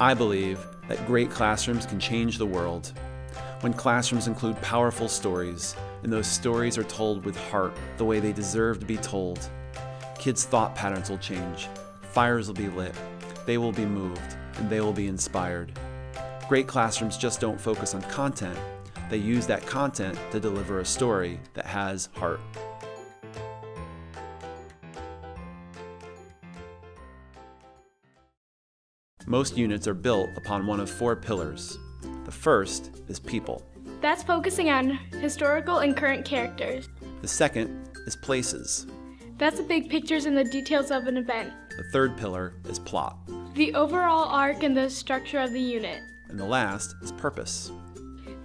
I believe that great classrooms can change the world. When classrooms include powerful stories, and those stories are told with heart, the way they deserve to be told, kids' thought patterns will change, fires will be lit, they will be moved, and they will be inspired. Great classrooms just don't focus on content, they use that content to deliver a story that has heart. Most units are built upon one of 4 pillars. The first is people. That's focusing on historical and current characters. The second is places. That's the big pictures and the details of an event. The third pillar is plot. The overall arc and the structure of the unit. And the last is purpose.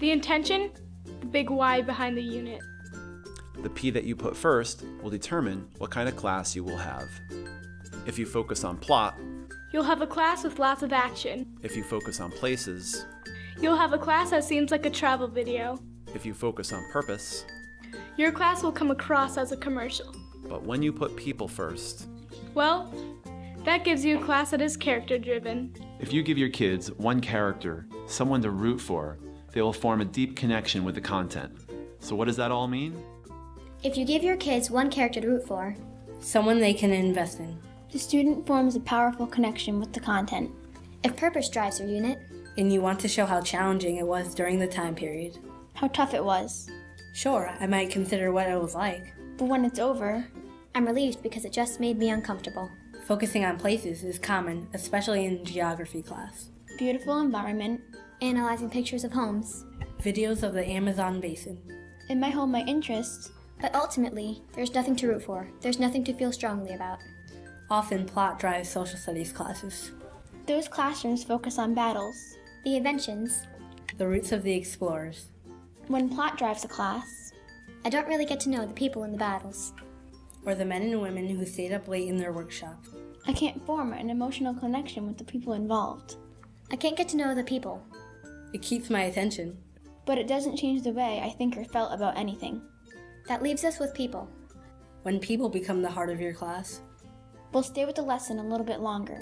The intention, the big why behind the unit. The P that you put first will determine what kind of class you will have. If you focus on plot, you'll have a class with lots of action. If you focus on places, you'll have a class that seems like a travel video. If you focus on purpose, your class will come across as a commercial. But when you put people first, well, that gives you a class that is character-driven. If you give your kids one character, someone to root for, they will form a deep connection with the content. So what does that all mean? If you give your kids one character to root for, someone they can invest in, the student forms a powerful connection with the content. If purpose drives your unit, and you want to show how challenging it was during the time period, how tough it was. Sure, I might consider what it was like. But when it's over, I'm relieved because it just made me uncomfortable. Focusing on places is common, especially in geography class. Beautiful environment. Analyzing pictures of homes. Videos of the Amazon basin. It might hold my interest. But ultimately, there's nothing to root for. There's nothing to feel strongly about. Often plot drives social studies classes. Those classrooms focus on battles. The inventions. The roots of the explorers. When plot drives a class, I don't really get to know the people in the battles. Or the men and women who stayed up late in their workshops. I can't form an emotional connection with the people involved. I can't get to know the people. It keeps my attention. But it doesn't change the way I think or felt about anything. That leaves us with people. When people become the heart of your class, we'll stay with the lesson a little bit longer.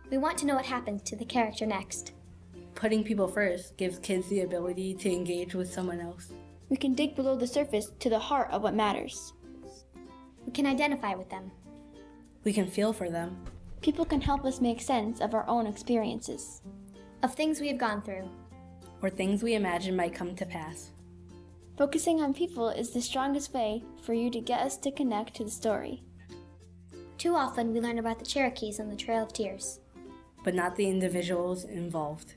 We want to know what happens to the character next. Putting people first gives kids the ability to engage with someone else. We can dig below the surface to the heart of what matters. We can identify with them. We can feel for them. People can help us make sense of our own experiences. Of things we have gone through. Or things we imagine might come to pass. Focusing on people is the strongest way for you to get us to connect to the story. Too often we learn about the Cherokees on the Trail of Tears. But not the individuals involved.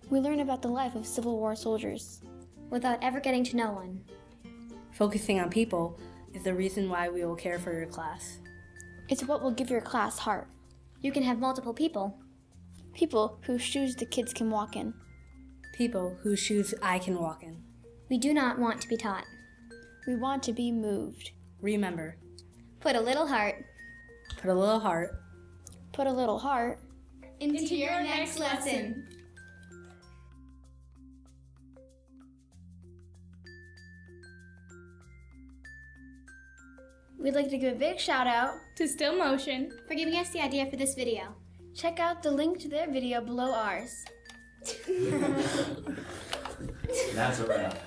We learn about the life of Civil War soldiers. Without ever getting to know one. Focusing on people is the reason why we will care for your class. It's what will give your class heart. You can have multiple people. People whose shoes the kids can walk in. People whose shoes I can walk in. We do not want to be taught. We want to be moved. Remember. Put a little heart. Put a little heart. Put a little heart. Into your next lesson. We'd like to give a big shout out to Still Motion for giving us the idea for this video. Check out the link to their video below ours. That's a wrap.